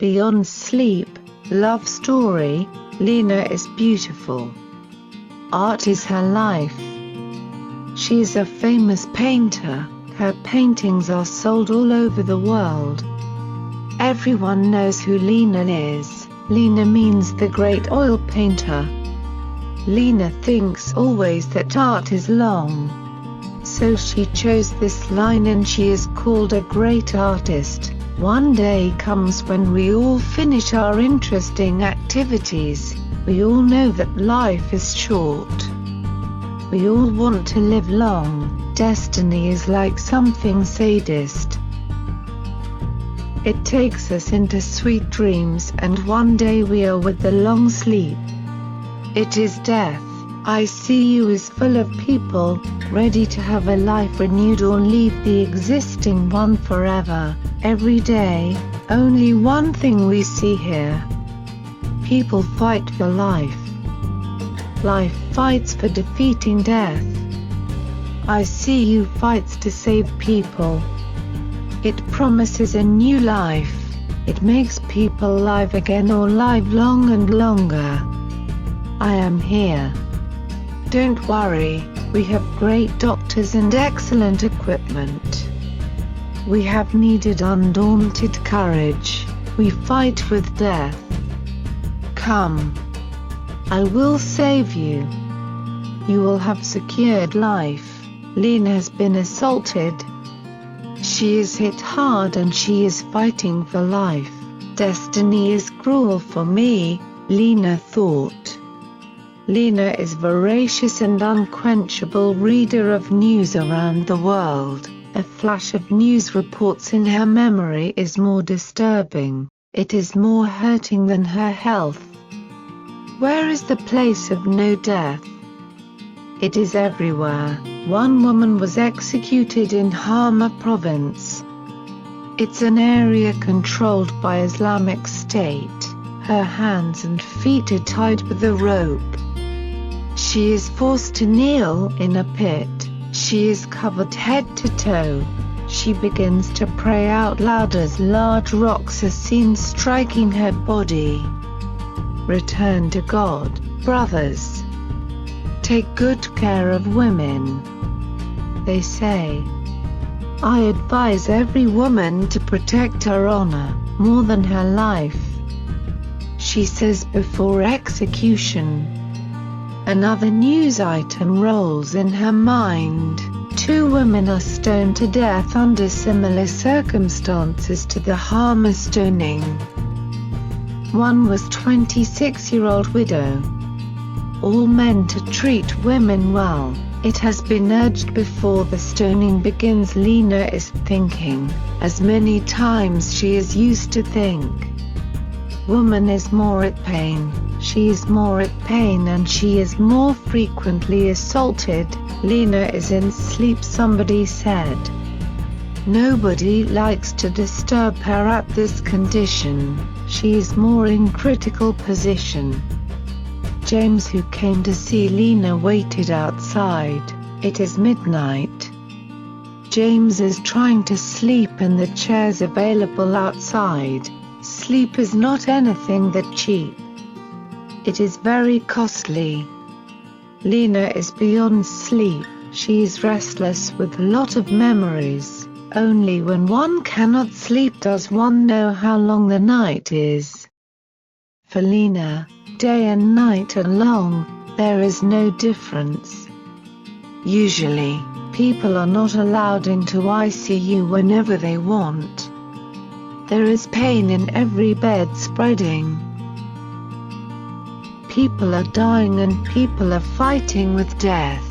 Beyond sleep, love story, Lena is beautiful. Art is her life. She is a famous painter. Her paintings are sold all over the world. Everyone knows who Lena is. Lena means the great oil painter. Lena thinks always that art is long. So she chose this line, and she is called a great artist. One day comes when we all finish our interesting activities. We all know that life is short. We all want to live long. Destiny is like something sadist. It takes us into sweet dreams, and one day we are with the long sleep. It is death. I see you is full of people, ready to have a life renewed or leave the existing one forever. Every day, only one thing we see here. People fight for life. Life fights for defeating death. I see you fights to save people. It promises a new life. It makes people live again or live long and longer. I am here. Don't worry, we have great doctors and excellent equipment. We have needed undaunted courage. We fight with death. Come. I will save you. You will have secured life. Lena has been assaulted. She is hit hard and she is fighting for life. Destiny is cruel for me, Lena thought. Lena is voracious and unquenchable reader of news around the world. A flash of news reports in her memory is more disturbing. It is more hurting than her health. Where is the place of no death? It is everywhere. One woman was executed in Hama province. It's an area controlled by Islamic State. Her hands and feet are tied with a rope. She is forced to kneel in a pit. She is covered head to toe. She begins to pray out loud as large rocks are seen striking her body. Return to God, brothers. Take good care of women. They say. I advise every woman to protect her honor, more than her life. She says before execution. Another news item rolls in her mind. 2 women are stoned to death under similar circumstances to the Hama stoning. One was 26-year-old widow. All men to treat women well. It has been urged before the stoning begins. Lena is thinking, as many times she is used to think. Woman is more at pain. She is more at pain and she is more frequently assaulted. Lena is in sleep, somebody said. Nobody likes to disturb her at this condition. She is more in critical position. James, who came to see Lena, waited outside. It is midnight. James is trying to sleep in the chairs available outside. Sleep is not anything that cheap. It is very costly. Lena is beyond sleep. She is restless with a lot of memories. Only when one cannot sleep does one know how long the night is. For Lena, day and night are long, there is no difference. Usually, people are not allowed into ICU whenever they want. There is pain in every bed spreading. People are dying and people are fighting with death.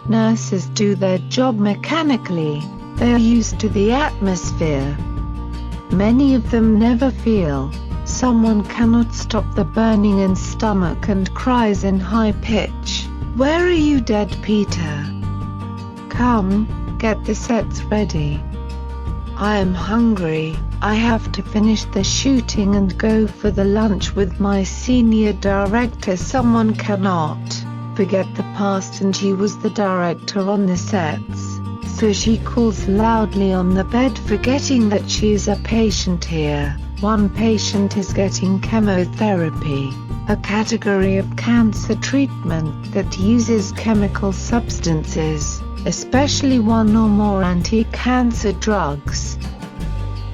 Nurses do their job mechanically. They are used to the atmosphere. Many of them never feel. Someone cannot stop the burning in stomach and cries in high pitch, "Where are you, dead Peter? Come, get the sets ready. I am hungry. I have to finish the shooting and go for the lunch with my senior director." Someone cannot forget the past, and he was the director on the sets. so she calls loudly on the bed, forgetting that she is a patient here. One patient is getting chemotherapy, a category of cancer treatment that uses chemical substances, especially one or more anti-cancer drugs.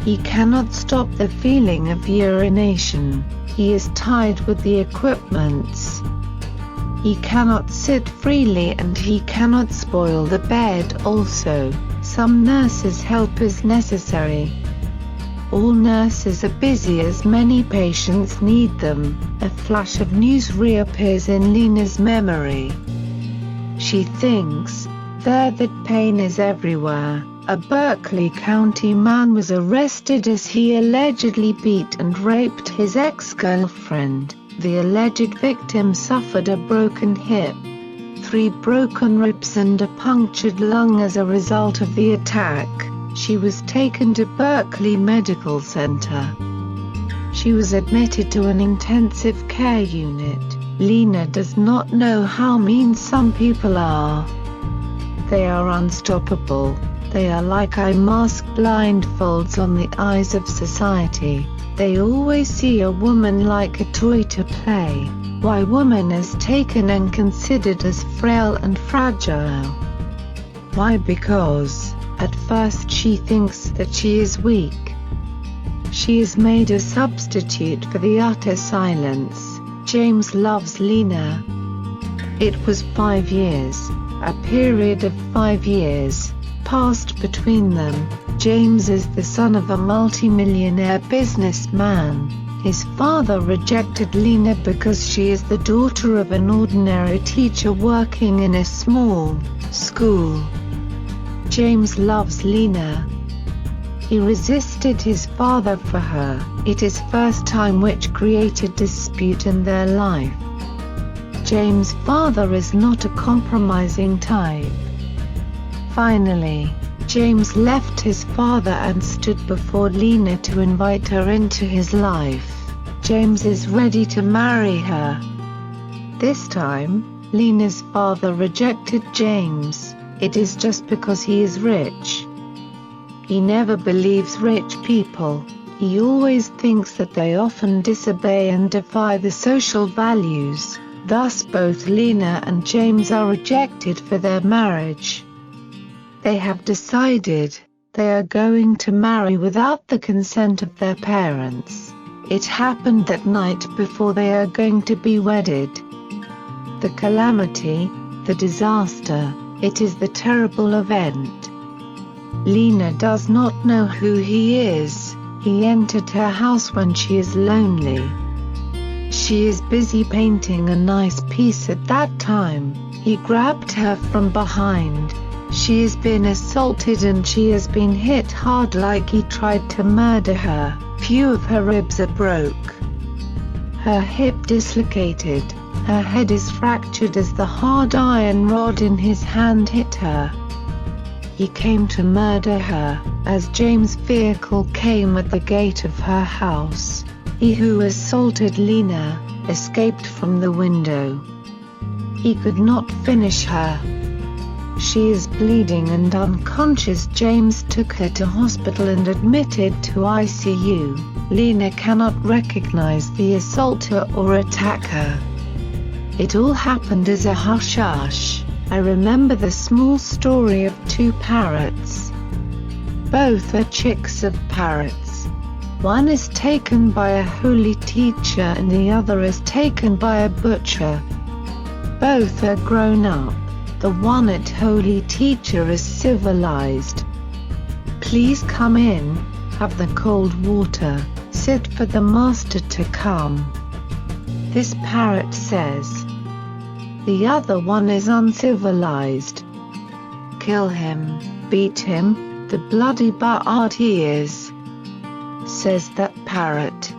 He cannot stop the feeling of urination. He is tied with the equipments. He cannot sit freely and he cannot spoil the bed also. Some nurses' help is necessary. All nurses are busy as many patients need them. A flash of news reappears in Lena's memory. She thinks, there, that pain is everywhere. A Berkeley County man was arrested as he allegedly beat and raped his ex-girlfriend. The alleged victim suffered a broken hip, 3 broken ribs and a punctured lung as a result of the attack. She was taken to Berkeley Medical Center. She was admitted to an intensive care unit. Lena does not know how mean some people are. They are unstoppable. They are like eye mask blindfolds on the eyes of society. They always see a woman like a toy to play. Why woman is taken and considered as frail and fragile? Why? Because, at first she thinks that she is weak. She is made a substitute for the utter silence. James loves Lena. It was 5 years, a period of 5 years, passed between them. James is the son of a multimillionaire businessman. His father rejected Lena because she is the daughter of an ordinary teacher working in a small school. James loves Lena. He resisted his father for her. It is first time which created dispute in their life. James' father is not a compromising type. Finally, James left his father and stood before Lena to invite her into his life. James is ready to marry her. This time, Lena's father rejected James. It is just because he is rich. He never believes rich people. He always thinks that they often disobey and defy the social values. Thus both Lena and James are rejected for their marriage. They have decided they are going to marry without the consent of their parents. It happened that night before they are going to be wedded. The calamity, the disaster, it is the terrible event. Lena does not know who he is. He entered her house when she is lonely. She is busy painting a nice piece at that time. He grabbed her from behind. She has been assaulted and she has been hit hard like he tried to murder her. Few of her ribs are broke. Her hip dislocated. Her head is fractured as the hard iron rod in his hand hit her. He came to murder her, as James' vehicle came at the gate of her house. He who assaulted Lena escaped from the window. He could not finish her. She is bleeding and unconscious. James took her to hospital and admitted to ICU. Lena cannot recognize the assaulter or attacker. It all happened as a hush-hush. I remember the small story of 2 parrots. Both are chicks of parrots. One is taken by a holy teacher and the other is taken by a butcher. Both are grown up. The one at holy teacher is civilized. Please come in, have the cold water, sit for the master to come. This parrot says. The other one is uncivilized. Kill him, beat him, the bloody bastard he is, says that parrot.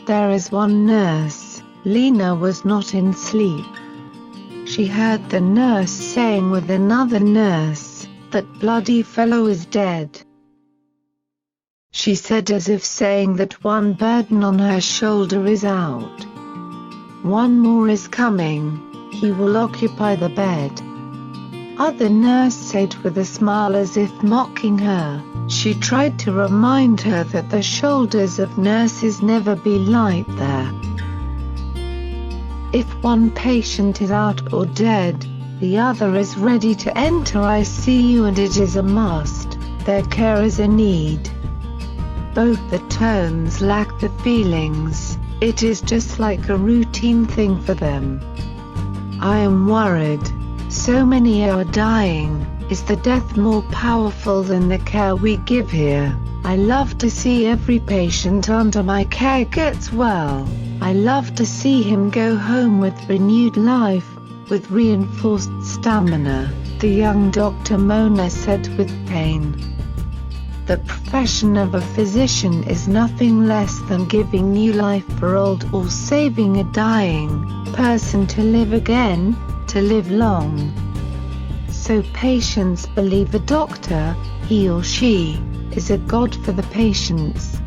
There is one nurse. Lena was not in sleep. She heard the nurse saying with another nurse, that bloody fellow is dead. She said as if saying that one burden on her shoulder is out. One more is coming. He will occupy the bed. other nurse said with a smile as if mocking her. She tried to remind her that the shoulders of nurses never be light there. If one patient is out or dead, the other is ready to enter ICU, and it is a must. Their care is a need. Both the tones lack the feelings. It is just like a routine thing for them. I am worried. So many are dying. Is the death more powerful than the care we give here? I love to see every patient under my care gets well. I love to see him go home with renewed life, with reinforced stamina, the young Dr. Mona said with pain. The profession of a physician is nothing less than giving new life for old or saving a dying person to live again, to live long. So patients believe the doctor, he or she, is a god for the patients.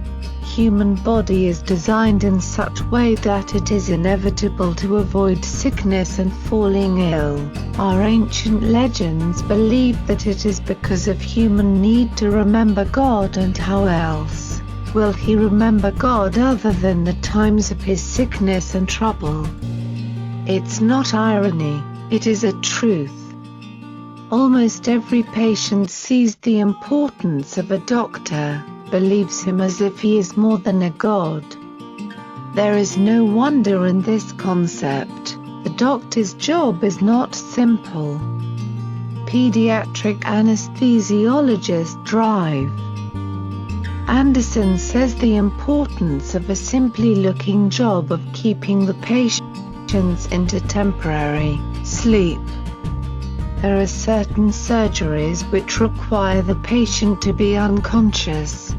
Human body is designed in such way that it is inevitable to avoid sickness and falling ill. Our ancient legends believe that it is because of human need to remember God, and how else will he remember God other than the times of his sickness and trouble? It's not irony, it is a truth. Almost every patient sees the importance of a doctor, believes him as if he is more than a god. There is no wonder in this concept. The doctor's job is not simple. Pediatric anesthesiologists drive. Anderson says the importance of a simply looking job of keeping the patients into temporary sleep. There are certain surgeries which require the patient to be unconscious,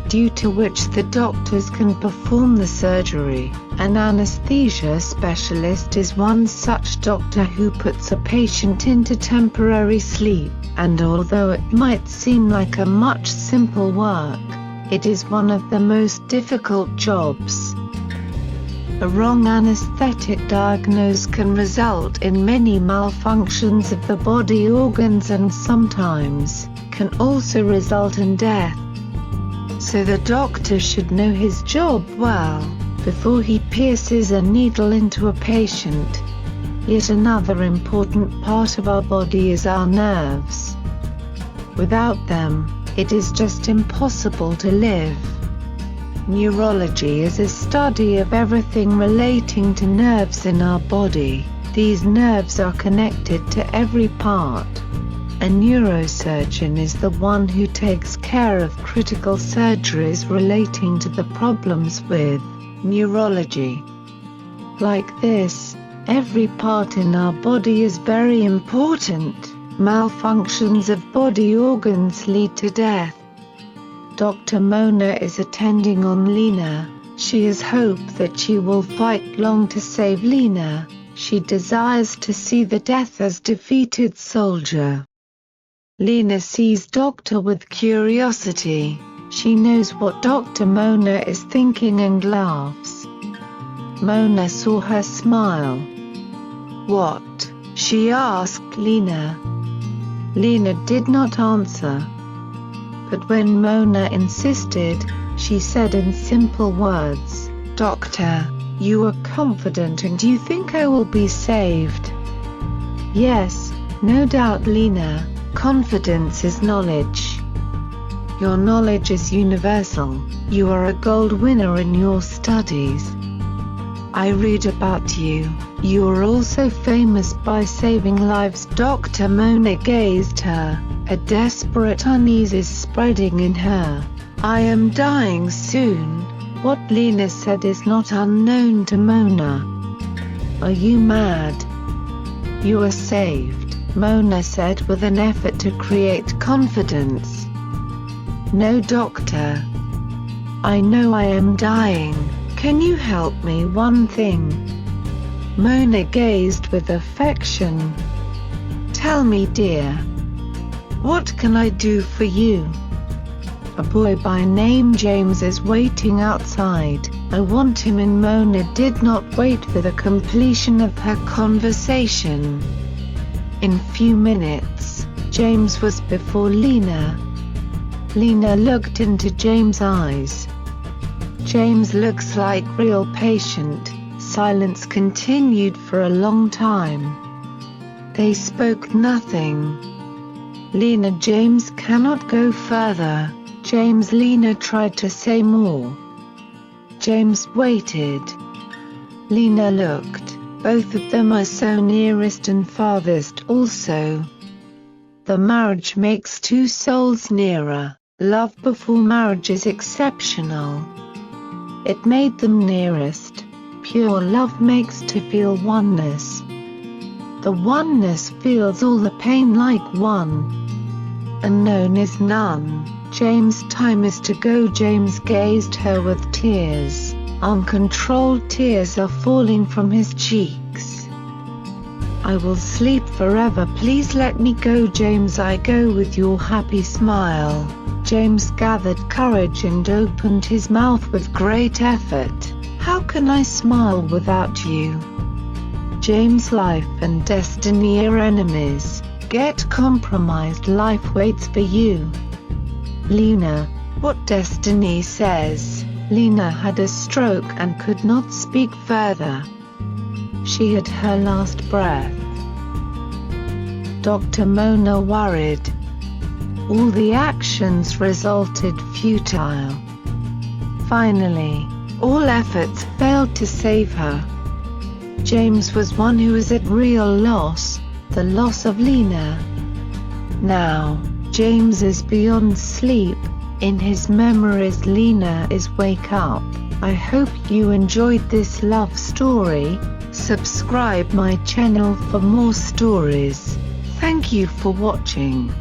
due to which the doctors can perform the surgery. An anesthesia specialist is one such doctor who puts a patient into temporary sleep, and although it might seem like a much simple work, it is one of the most difficult jobs. A wrong anesthetic diagnosis can result in many malfunctions of the body organs and sometimes can also result in death. So the doctor should know his job well before he pierces a needle into a patient. Yet another important part of our body is our nerves. Without them, it is just impossible to live. Neurology is a study of everything relating to nerves in our body. These nerves are connected to every part. A neurosurgeon is the one who takes care of critical surgeries relating to the problems with neurology. Like this, every part in our body is very important. Malfunctions of body organs lead to death. Dr. Mona is attending on Lena. She has hope that she will fight long to save Lena. She desires to see the death as defeated soldier. Lena sees Doctor with curiosity. She knows what Dr. Mona is thinking and laughs. Mona saw her smile. What? She asked Lena. Lena did not answer. But when Mona insisted, she said in simple words, "Doctor, you are confident and you think I will be saved?" "Yes, no doubt, Lena. Confidence is knowledge. Your knowledge is universal. You are a gold winner in your studies. I read about you. You are also famous by saving lives." Dr. Mona gazed her. A desperate unease is spreading in her. "I am dying soon." What Lena said is not unknown to Mona. "Are you mad? You are saved," Mona said with an effort to create confidence. "No, doctor. I know I am dying. Can you help me one thing?" Mona gazed with affection. "Tell me, dear. What can I do for you?" "A boy by name James is waiting outside. I want him in." Mona did not wait for the completion of her conversation. In few minutes, James was before Lena. Lena looked into James' eyes. James looks like real patient. Silence continued for a long time. They spoke nothing. Lena, James cannot go further. James, Lena tried to say more. James waited. Lena looked. Both of them are so nearest and farthest also. The marriage makes two souls nearer. Love before marriage is exceptional. It made them nearest. Pure love makes to feel oneness. The oneness feels all the pain like one. Unknown is none. James, time is to go. James gazed her with tears. Uncontrolled tears are falling from his cheeks. I will sleep forever, please let me go. James, I go with your happy smile. James gathered courage and opened his mouth with great effort. How can I smile without you? James, life and destiny are enemies. Get compromised, life waits for you. Lena, what destiny says? Lena had a stroke and could not speak further. She had her last breath. Dr. Mona worried. All the actions resulted futile. Finally, all efforts failed to save her. James was one who was at real loss, the loss of Lena. Now, James is beyond sleep. In his memories, Lena is wake up. I hope you enjoyed this love story. Subscribe my channel for more stories. Thank you for watching.